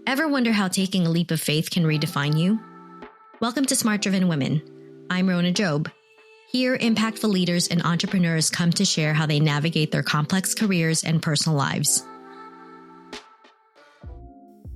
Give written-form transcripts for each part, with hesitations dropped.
Ever wonder how taking a leap of faith can redefine you? Welcome to Smart Driven Women. I'm Rona Job. Here, impactful leaders and entrepreneurs come to share how they navigate their complex careers and personal lives.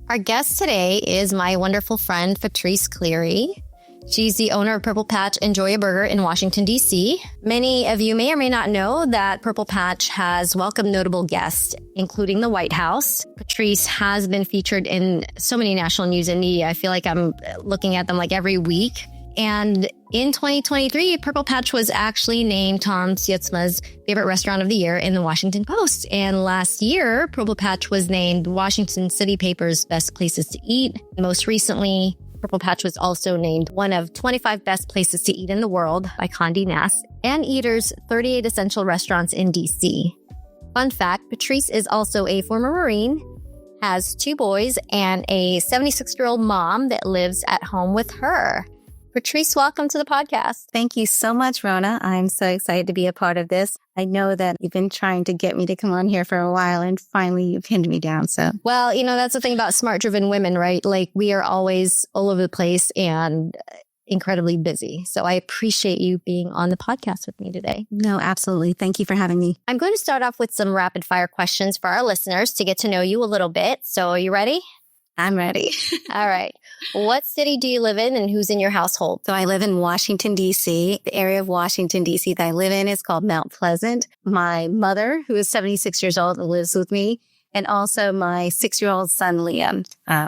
Our guest today is my wonderful friend, Patrice Cleary. She's the owner of Purple Patch and Joia Burger in Washington, D.C. Many of you may or may not know that Purple Patch has welcomed notable guests, including the White House. Patrice has been featured in so many national news and media. I feel like I'm looking at them like every week. And in 2023, Purple Patch was actually named Tom Sietsma's favorite restaurant of the year in the Washington Post. And last year, Purple Patch was named Washington City Paper's best places to eat. Most recently, Purple Patch was also named one of 25 best places to eat in the world by Condé Nast and Eater's 38 essential restaurants in DC. Fun fact, Patrice is also a former Marine, has 2 boys, and a 76-year-old mom that lives at home with her. Patrice, welcome to the podcast. Thank you so much, Rona. I'm so excited to be a part of this. I know that you've been trying to get me to come on here for a while, and finally you pinned me down. Well, that's the thing about smart-driven women, right? Like, we are always all over the place and incredibly busy. So I appreciate you being on the podcast with me today. No, absolutely. Thank you for having me. I'm going to start off with some rapid-fire questions for our listeners to get to know you a little bit. So are you ready? I'm ready. All right. What city do you live in and who's in your household? So I live in Washington, D.C. The area of Washington, D.C. that I live in is called Mount Pleasant. My mother, who is 76 years old, lives with me, and also my 6-year-old son, Liam.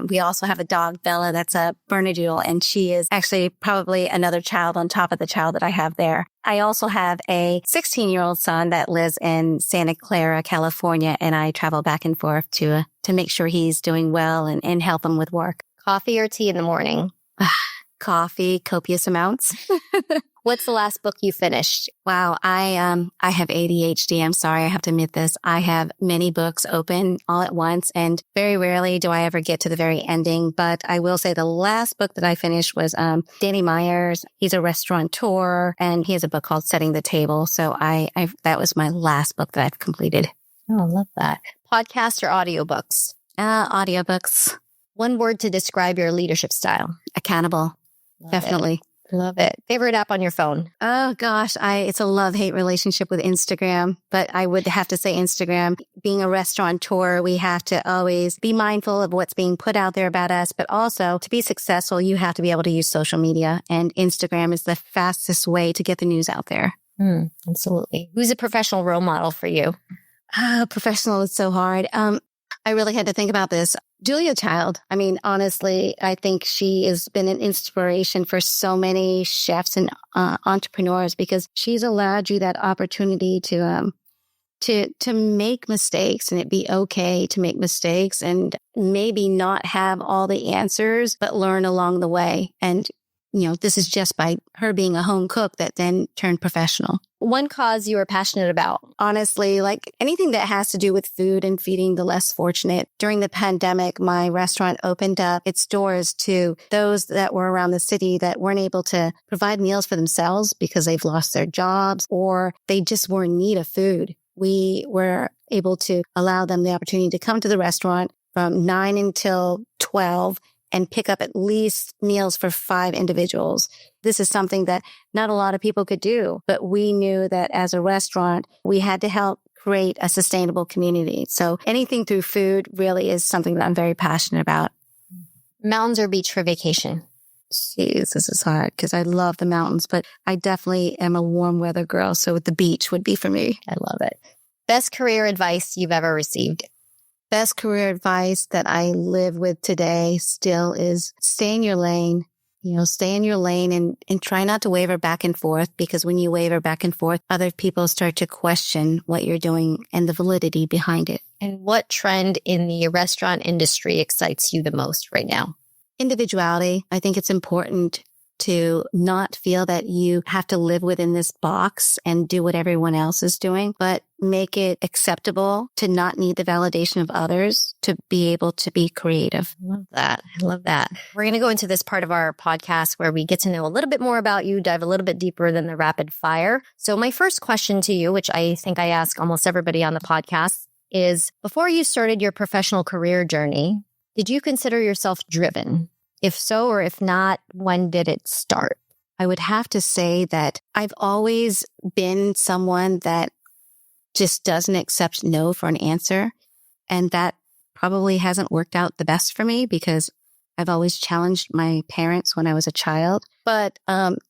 We also have a dog, Bella, that's a Bernedoodle, and she is actually probably another child on top of the child that I have there. I also have a 16-year-old son that lives in Santa Clara, California, and I travel back and forth to make sure he's doing well and help him with work. Coffee or tea in the morning? Coffee, copious amounts. What's the last book you finished? Wow, I have ADHD. I'm sorry, I have to admit this. I have many books open all at once, and very rarely do I ever get to the very ending. But I will say the last book that I finished was Danny Meyer's. He's a restaurateur, and he has a book called Setting the Table. So that was my last book that I've completed. Oh, I love that. Podcast or audiobooks? Audiobooks. One word to describe your leadership style? Accountable. Love Definitely. It. Love it. Favorite app on your phone? Oh gosh, it's a love-hate relationship with Instagram, but I would have to say Instagram. Being a restaurateur, we have to always be mindful of what's being put out there about us, but also to be successful, you have to be able to use social media, and Instagram is the fastest way to get the news out there. Absolutely. Who's a professional role model for you? Professional is so hard. I really had to think about this. Julia Child. I mean, honestly, I think she has been an inspiration for so many chefs and entrepreneurs because she's allowed you that opportunity to make mistakes, and it be okay to make mistakes and maybe not have all the answers, but learn along the way. And this is just by her being a home cook that then turned professional. One cause you are passionate about? Honestly, like anything that has to do with food and feeding the less fortunate. During the pandemic, my restaurant opened up its doors to those that were around the city that weren't able to provide meals for themselves because they've lost their jobs or they just were in need of food. We were able to allow them the opportunity to come to the restaurant from 9 until 12 and pick up at least meals for 5 individuals. This is something that not a lot of people could do, but we knew that as a restaurant, we had to help create a sustainable community. So anything through food really is something that I'm very passionate about. Mountains or beach for vacation? Jeez, this is hard because I love the mountains, but I definitely am a warm weather girl. So the beach would be for me. I love it. Best career advice you've ever received? Best career advice that I live with today still is stay in your lane. Stay in your lane and try not to waver back and forth, because when you waver back and forth, other people start to question what you're doing and the validity behind it. And what trend in the restaurant industry excites you the most right now? Individuality. I think it's important to not feel that you have to live within this box and do what everyone else is doing, but make it acceptable to not need the validation of others to be able to be creative. I love that. I love that. We're going to go into this part of our podcast where we get to know a little bit more about you, dive a little bit deeper than the rapid fire. So my first question to you, which I think I ask almost everybody on the podcast, is before you started your professional career journey, Did you consider yourself driven? If so, or if not, when did it start? I would have to say that I've always been someone that just doesn't accept no for an answer. And that probably hasn't worked out the best for me because I've always challenged my parents when I was a child. But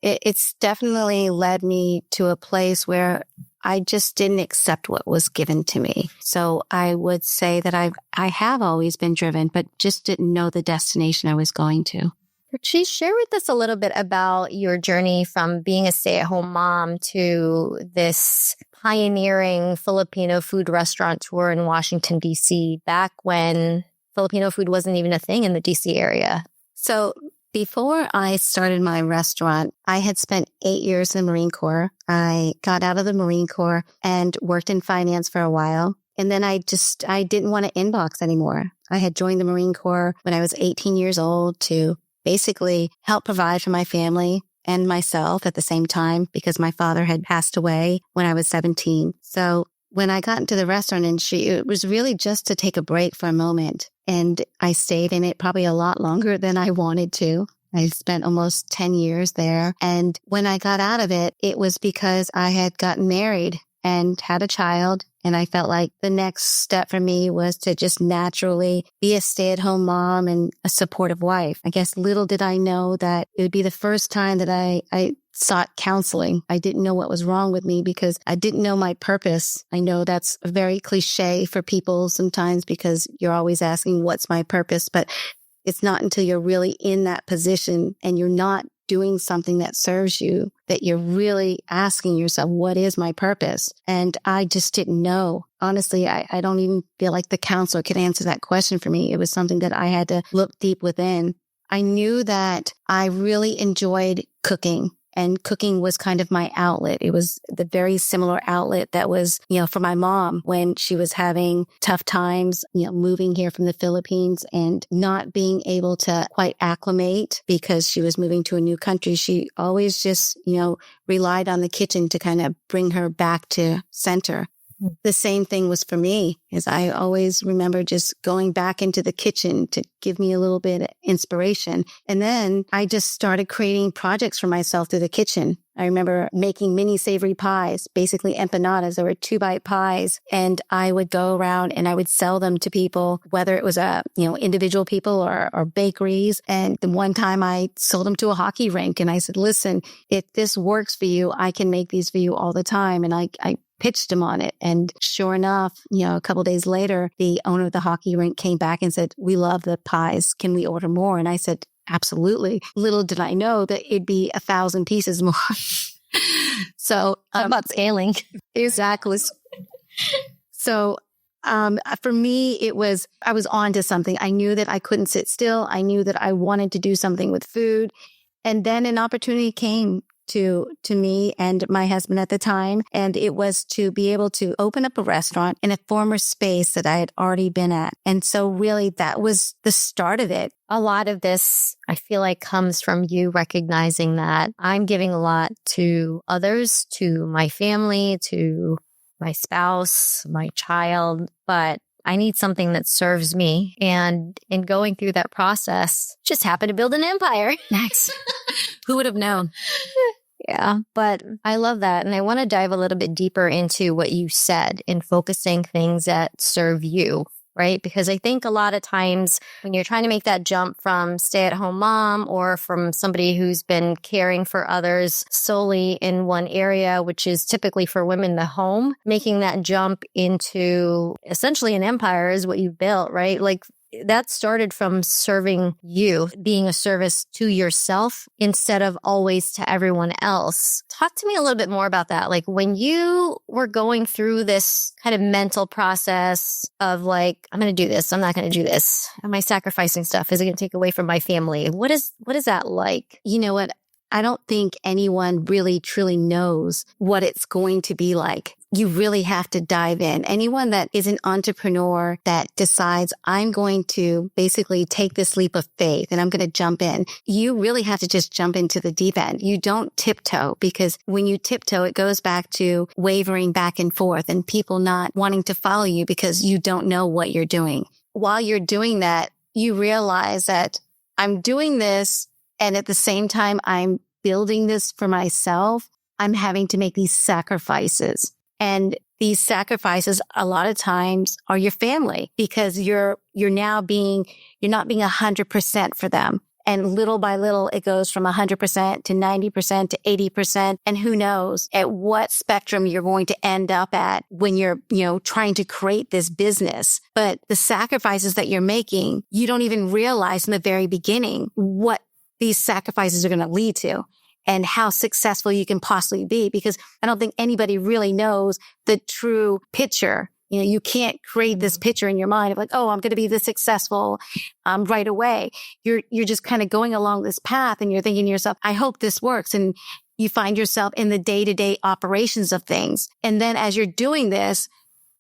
it's definitely led me to a place where I just didn't accept what was given to me. So I would say that I have always been driven, but just didn't know the destination I was going to. Patrice, share with us a little bit about your journey from being a stay-at-home mom to this pioneering Filipino food restaurateur in Washington, D.C., back when Filipino food wasn't even a thing in the D.C. area. So before I started my restaurant, I had spent 8 years in the Marine Corps. I got out of the Marine Corps and worked in finance for a while. And then I didn't want to inbox anymore. I had joined the Marine Corps when I was 18 years old to basically help provide for my family and myself at the same time because my father had passed away when I was 17. So when I got into the restaurant industry, it was really just to take a break for a moment. And I stayed in it probably a lot longer than I wanted to. I spent almost 10 years there. And when I got out of it, it was because I had gotten married and had a child. And I felt like the next step for me was to just naturally be a stay-at-home mom and a supportive wife. I guess little did I know that it would be the first time that I sought counseling. I didn't know what was wrong with me because I didn't know my purpose. I know that's very cliche for people sometimes because you're always asking, what's my purpose? But it's not until you're really in that position and you're not doing something that serves you that you're really asking yourself, what is my purpose? And I just didn't know. Honestly, I don't even feel like the counselor could answer that question for me. It was something that I had to look deep within. I knew that I really enjoyed cooking. And cooking was kind of my outlet. It was the very similar outlet that was, for my mom when she was having tough times, moving here from the Philippines and not being able to quite acclimate because she was moving to a new country. She always just, relied on the kitchen to kind of bring her back to center. The same thing was for me, as I always remember just going back into the kitchen to give me a little bit of inspiration. And then I just started creating projects for myself through the kitchen. I remember making mini savory pies, basically empanadas. There were 2-bite pies, and I would go around and I would sell them to people, whether it was individual people or bakeries. And the one time I sold them to a hockey rink, and I said, "Listen, if this works for you, I can make these for you all the time." And I pitched him on it. And sure enough, a couple of days later, the owner of the hockey rink came back and said, "We love the pies. Can we order more?" And I said, "Absolutely." Little did I know that it'd be 1,000 pieces more. So about scaling. Exactly. So for me, I was on to something. I knew that I couldn't sit still. I knew that I wanted to do something with food. And then an opportunity came to me and my husband at the time. And it was to be able to open up a restaurant in a former space that I had already been at. And so really that was the start of it. A lot of this, I feel like, comes from you recognizing that I'm giving a lot to others, to my family, to my spouse, my child, but I need something that serves me. And in going through that process, just happened to build an empire. Nice. Who would have known? Yeah, but I love that. And I want to dive a little bit deeper into what you said in focusing things that serve you, right? Because I think a lot of times when you're trying to make that jump from stay-at-home mom or from somebody who's been caring for others solely in one area, which is typically for women, the home, making that jump into essentially an empire is what you've built, right? Like that started from serving you, being a service to yourself instead of always to everyone else. Talk to me a little bit more about that. Like when you were going through this kind of mental process of like, I'm going to do this, I'm not going to do this. Am I sacrificing stuff? Is it going to take away from my family? What is that like? You know what? I don't think anyone really truly knows what it's going to be like. You really have to dive in. Anyone that is an entrepreneur that decides I'm going to basically take this leap of faith and I'm going to jump in, you really have to just jump into the deep end. You don't tiptoe, because when you tiptoe, it goes back to wavering back and forth and people not wanting to follow you because you don't know what you're doing. While you're doing that, you realize that I'm doing this, and at the same time, I'm building this for myself. I'm having to make these sacrifices. And these sacrifices a lot of times are your family, because you're not being 100% for them. And little by little, it goes from 100% to 90% to 80%. And who knows at what spectrum you're going to end up at when you're, trying to create this business. But the sacrifices that you're making, you don't even realize in the very beginning what these sacrifices are going to lead to and how successful you can possibly be, because I don't think anybody really knows the true picture. You can't create this picture in your mind of like, oh, I'm going to be this successful right away. You're just kind of going along this path and you're thinking to yourself, I hope this works. And you find yourself in the day-to-day operations of things. And then as you're doing this,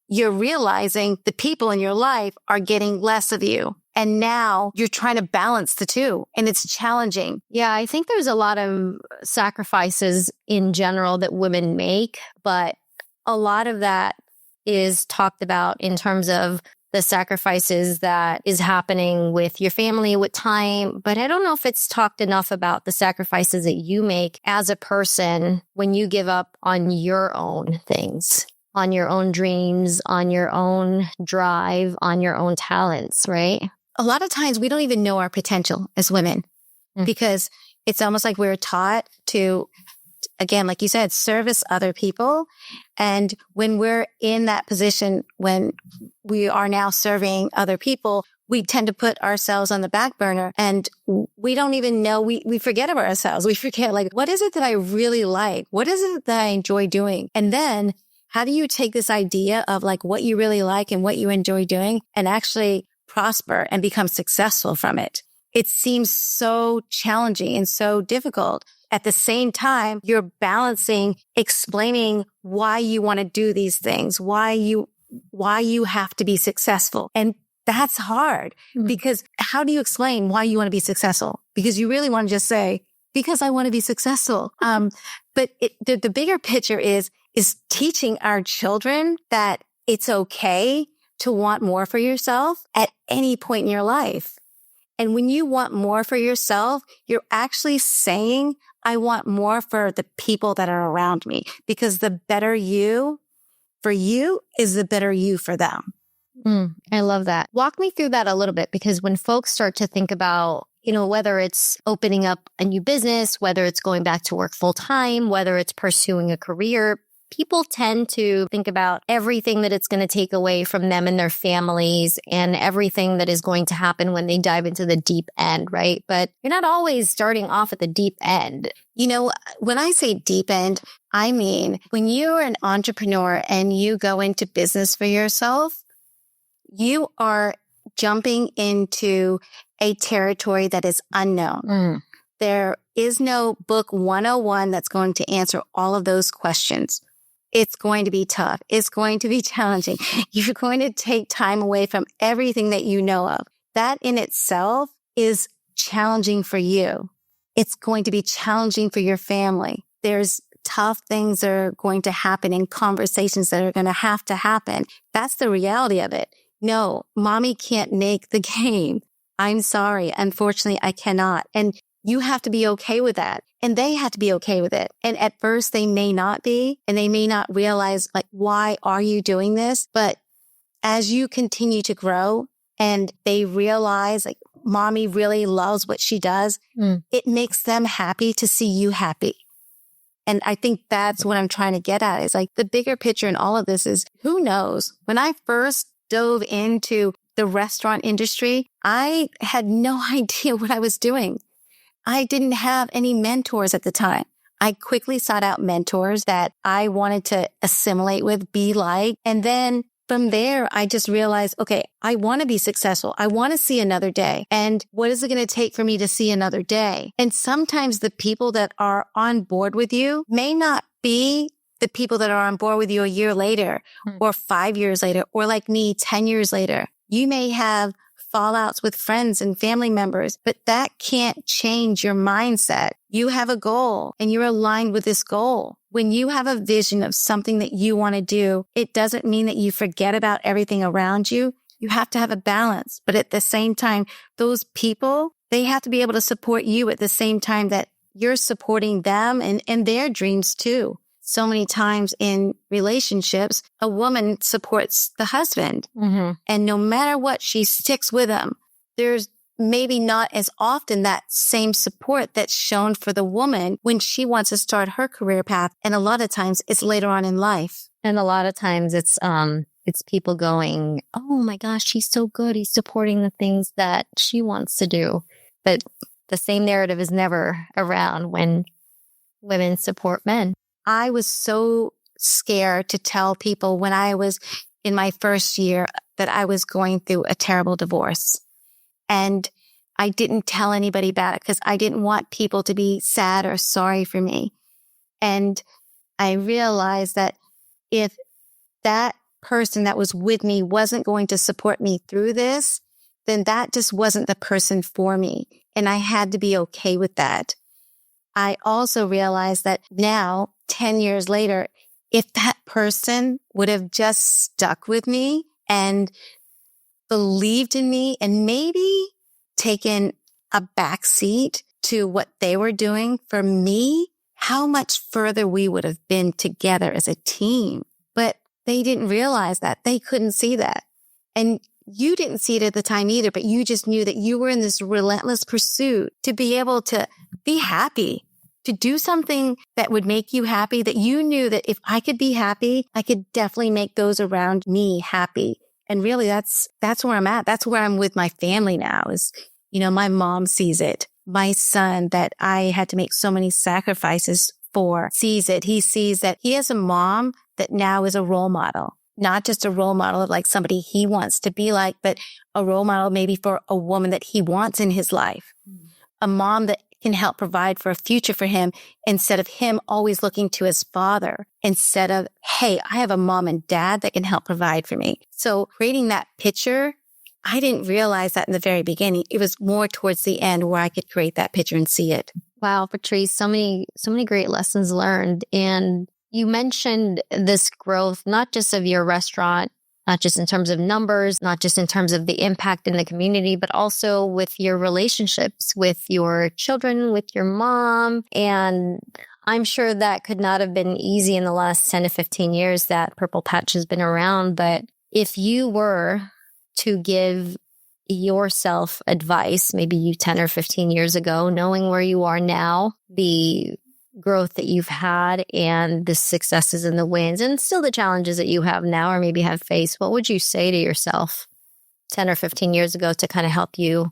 you're realizing the people in your life are getting less of you. And now you're trying to balance the two, and it's challenging. Yeah, I think there's a lot of sacrifices in general that women make, but a lot of that is talked about in terms of the sacrifices that is happening with your family, with time. But I don't know if it's talked enough about the sacrifices that you make as a person when you give up on your own things, on your own dreams, on your own drive, on your own talents, right? A lot of times we don't even know our potential as women because it's almost like we're taught to, again, like you said, service other people. And when we're in that position, when we are now serving other people, we tend to put ourselves on the back burner, and we don't even know, we forget about ourselves. We forget, like, what is it that I really like? What is it that I enjoy doing? And then how do you take this idea of like what you really like and what you enjoy doing and actually prosper and become successful from it? It seems so challenging and so difficult. At the same time, you're balancing, explaining why you want to do these things, why you have to be successful. And that's hard because how do you explain why you want to be successful? Because you really want to just say, because I want to be successful. But the bigger picture is teaching our children that it's okay to want more for yourself at any point in your life. And when you want more for yourself, you're actually saying, I want more for the people that are around me, because the better you for you is the better you for them. I love that. Walk me through that a little bit, because when folks start to think about, whether it's opening up a new business, whether it's going back to work full time, whether it's pursuing a career, people tend to think about everything that it's going to take away from them and their families and everything that is going to happen when they dive into the deep end, right? But you're not always starting off at the deep end. When I say deep end, I mean, when you're an entrepreneur and you go into business for yourself, you are jumping into a territory that is unknown. There is no book 101 that's going to answer all of those questions. It's going to be tough. It's going to be challenging. You're going to take time away from everything that you know of. That in itself is challenging for you. It's going to be challenging for your family. There's tough things that are going to happen and conversations that are going to happen. That's the reality of it. No, mommy can't make the game. I'm sorry. Unfortunately, I cannot. And you have to be okay with that. And they have to be okay with it. And at first they may not be, and they may not realize, like, why are you doing this? But as you continue to grow and they realize, like, mommy really loves what she does, it makes them happy to see you happy. And I think that's what I'm trying to get at, is like the bigger picture in all of this is, who knows? When I first dove into the restaurant industry, I had no idea what I was doing. I didn't have any mentors at the time. I quickly sought out mentors that I wanted to assimilate with, be like. And then from there, I just realized, okay, I want to be successful. I want to see another day. And what is it going to take for me to see another day? And sometimes the people that are on board with you may not be the people that are on board with you a year later or 5 years later, or like me, 10 years later. You may have fallouts with friends and family members, but that can't change your mindset. You have a goal and you're aligned with this goal. When you have a vision of something that you want to do, it doesn't mean that you forget about everything around you. You have to have a balance. But at the same time, those people, they have to be able to support you at the same time that you're supporting them and their dreams too. So many times in relationships, a woman supports the husband. Mm-hmm. And no matter what, she sticks with him. There's maybe not as often that same support that's shown for the woman when she wants to start her career path. And a lot of times it's later on in life. And a lot of times it's people going, oh my gosh, she's so good. He's supporting the things that she wants to do. But the same narrative is never around when women support men. I was so scared to tell people when I was in my first year that I was going through a terrible divorce. And I didn't tell anybody about it because I didn't want people to be sad or sorry for me. And I realized that if that person that was with me wasn't going to support me through this, then that just wasn't the person for me. And I had to be okay with that. I also realized that now, 10 years later, if that person would have just stuck with me and believed in me and maybe taken a back seat to what they were doing for me, how much further we would have been together as a team. But they didn't realize that. They couldn't see that. And you didn't see it at the time either, but you just knew that you were in this relentless pursuit to be able to be happy, to do something that would make you happy, that you knew that if I could be happy, I could definitely make those around me happy. And really, that's where I'm at. That's where I'm with my family now is, my mom sees it. My son that I had to make so many sacrifices for sees it. He sees that he has a mom that now is a role model, not just a role model of like somebody he wants to be like, but a role model maybe for a woman that he wants in his life. A mom that can help provide for a future for him instead of him always looking to his father instead of, hey, I have a mom and dad that can help provide for me. So creating that picture, I didn't realize that in the very beginning. It was more towards the end where I could create that picture and see it. Wow, Patrice, so many great lessons learned. And you mentioned this growth, not just of your restaurant, not just in terms of numbers, not just in terms of the impact in the community, but also with your relationships with your children, with your mom. And I'm sure that could not have been easy in the last 10 to 15 years that Purple Patch has been around. But if you were to give yourself advice, maybe you 10 or 15 years ago, knowing where you are now, the growth that you've had and the successes and the wins and still the challenges that you have now or maybe have faced, what would you say to yourself 10 or 15 years ago to kind of help you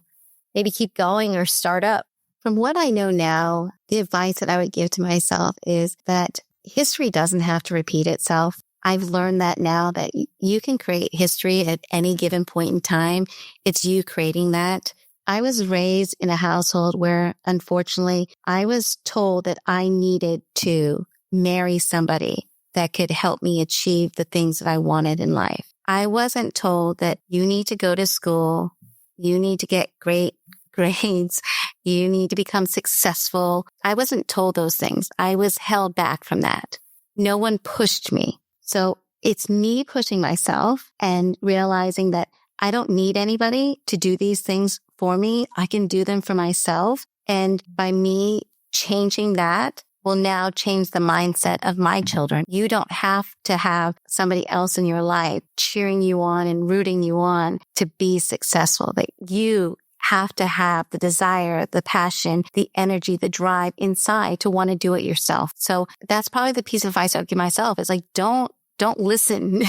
maybe keep going or start up? From what I know now, the advice that I would give to myself is that history doesn't have to repeat itself. I've learned that now that you can create history at any given point in time. It's you creating that. I was raised in a household where, unfortunately, I was told that I needed to marry somebody that could help me achieve the things that I wanted in life. I wasn't told that you need to go to school, you need to get great grades, you need to become successful. I wasn't told those things. I was held back from that. No one pushed me. So it's me pushing myself and realizing that I don't need anybody to do these things for me. I can do them for myself. And by me changing that will now change the mindset of my children. You don't have to have somebody else in your life cheering you on and rooting you on to be successful. That you have to have the desire, the passion, the energy, the drive inside to want to do it yourself. So that's probably the piece of advice I would give myself is like, don't listen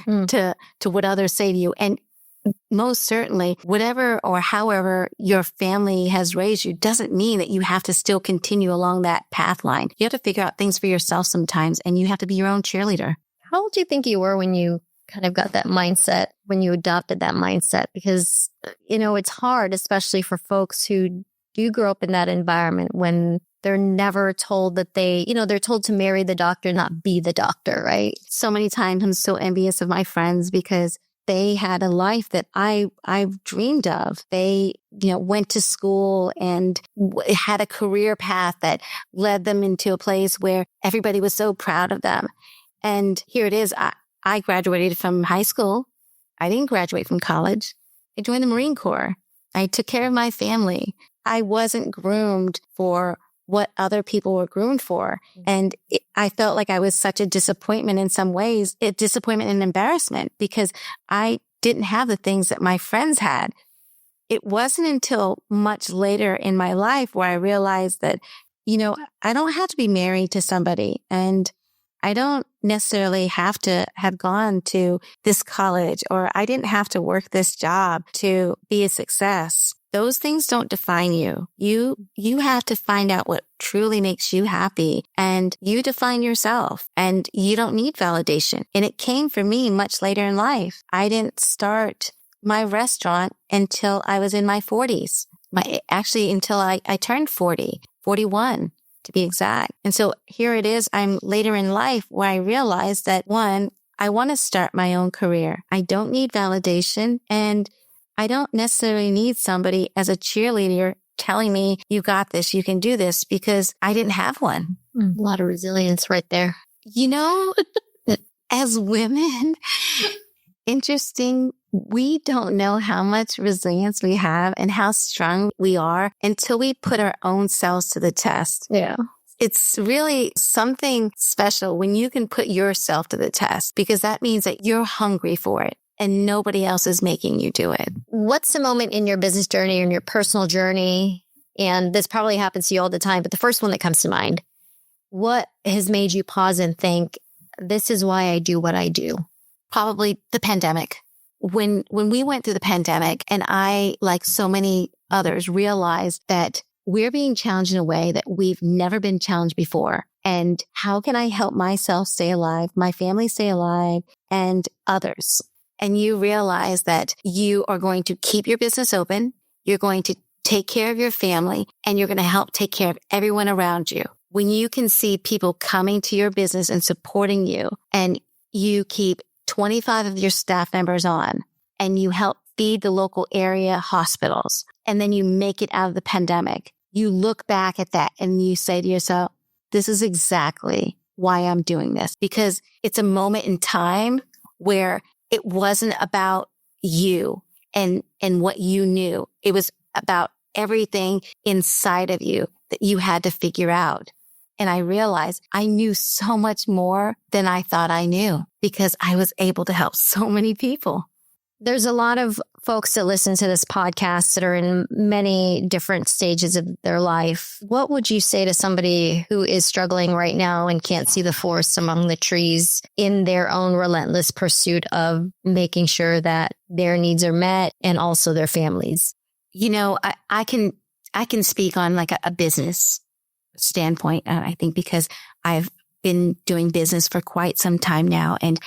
to what others say to you. And most certainly, whatever or however your family has raised you doesn't mean that you have to still continue along that path line. You have to figure out things for yourself sometimes, and you have to be your own cheerleader. How old do you think you were when you kind of got that mindset, when you adopted that mindset? Because, it's hard, especially for folks who do grow up in that environment when they're never told that they're told to marry the doctor, not be the doctor, right? So many times I'm so envious of my friends because they had a life that I've dreamed of. They, went to school and had a career path that led them into a place where everybody was so proud of them. And here it is. I graduated from high school. I didn't graduate from college. I joined the Marine Corps. I took care of my family. I wasn't groomed for what other people were groomed for. And I felt like I was such a disappointment in some ways, a disappointment and embarrassment because I didn't have the things that my friends had. It wasn't until much later in my life where I realized that, I don't have to be married to somebody and I don't necessarily have to have gone to this college or I didn't have to work this job to be a success. Those things don't define you. You have to find out what truly makes you happy and you define yourself and you don't need validation. And it came for me much later in life. I didn't start my restaurant until I was in my 40s. Until I turned 40, 41 to be exact. And so here it is. I'm later in life where I realized that one, I want to start my own career. I don't need validation and I don't necessarily need somebody as a cheerleader telling me, you got this, you can do this, because I didn't have one. A lot of resilience right there. As women, interesting, we don't know how much resilience we have and how strong we are until we put our own selves to the test. Yeah. It's really something special when you can put yourself to the test because that means that you're hungry for it. And nobody else is making you do it. What's the moment in your business journey or in your personal journey? And this probably happens to you all the time, but the first one that comes to mind, what has made you pause and think, this is why I do what I do? Probably the pandemic. When we went through the pandemic and I, like so many others, realized that we're being challenged in a way that we've never been challenged before. And how can I help myself stay alive, my family stay alive, and others? And you realize that you are going to keep your business open, you're going to take care of your family, and you're going to help take care of everyone around you. When you can see people coming to your business and supporting you, and you keep 25 of your staff members on, and you help feed the local area hospitals, and then you make it out of the pandemic, you look back at that and you say to yourself, this is exactly why I'm doing this. Because it's a moment in time where it wasn't about you and what you knew. It was about everything inside of you that you had to figure out. And I realized I knew so much more than I thought I knew because I was able to help so many people. There's a lot of folks that listen to this podcast that are in many different stages of their life. What would you say to somebody who is struggling right now and can't see the forest among the trees in their own relentless pursuit of making sure that their needs are met and also their families? I can speak on like a business standpoint. I think because I've been doing business for quite some time now. And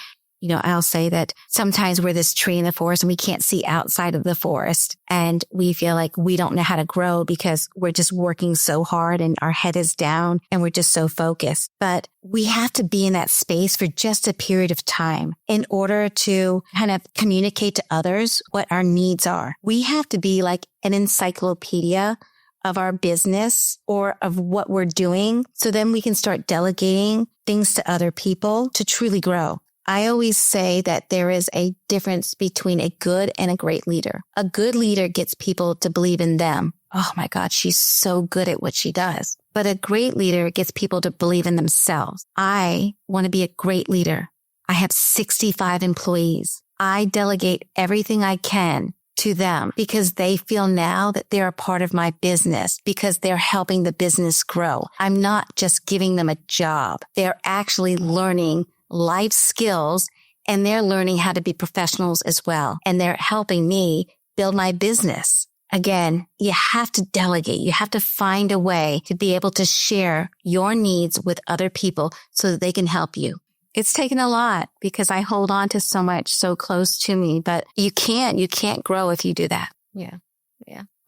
I'll say that sometimes we're this tree in the forest and we can't see outside of the forest. And we feel like we don't know how to grow because we're just working so hard and our head is down and we're just so focused. But we have to be in that space for just a period of time in order to kind of communicate to others what our needs are. We have to be like an encyclopedia of our business or of what we're doing. So then we can start delegating things to other people to truly grow. I always say that there is a difference between a good and a great leader. A good leader gets people to believe in them. Oh my God, she's so good at what she does. But a great leader gets people to believe in themselves. I want to be a great leader. I have 65 employees. I delegate everything I can to them because they feel now that they're a part of my business because they're helping the business grow. I'm not just giving them a job. They're actually learning life skills and they're learning how to be professionals as well. And they're helping me build my business. Again, you have to delegate. You have to find a way to be able to share your needs with other people so that they can help you. It's taken a lot because I hold on to so much so close to me, but you can't grow if you do that. Yeah.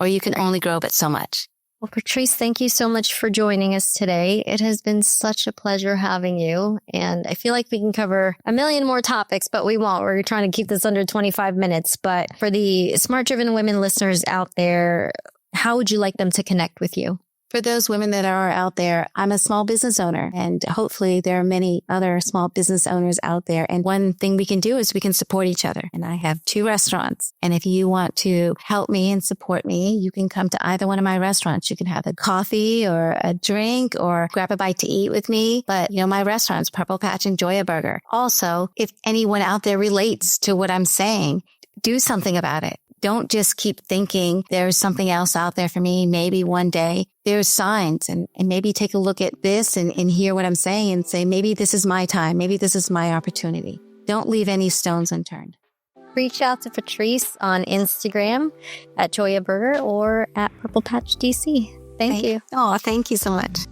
Or you can only grow but so much. Well, Patrice, thank you so much for joining us today. It has been such a pleasure having you. And I feel like we can cover a million more topics, but we won't. We're trying to keep this under 25 minutes. But for the Smart Driven Women listeners out there, how would you like them to connect with you? For those women that are out there, I'm a small business owner, and hopefully there are many other small business owners out there. And one thing we can do is we can support each other. And I have 2 restaurants. And if you want to help me and support me, you can come to either one of my restaurants. You can have a coffee or a drink or grab a bite to eat with me. But, my restaurants, Purple Patch and Joia Burger. Also, if anyone out there relates to what I'm saying, do something about it. Don't just keep thinking there's something else out there for me. Maybe one day there's signs and maybe take a look at this and hear what I'm saying and say, maybe this is my time. Maybe this is my opportunity. Don't leave any stones unturned. Reach out to Patrice on Instagram at Joia Burger or at Purple Patch DC. Thank you. Oh, thank you so much.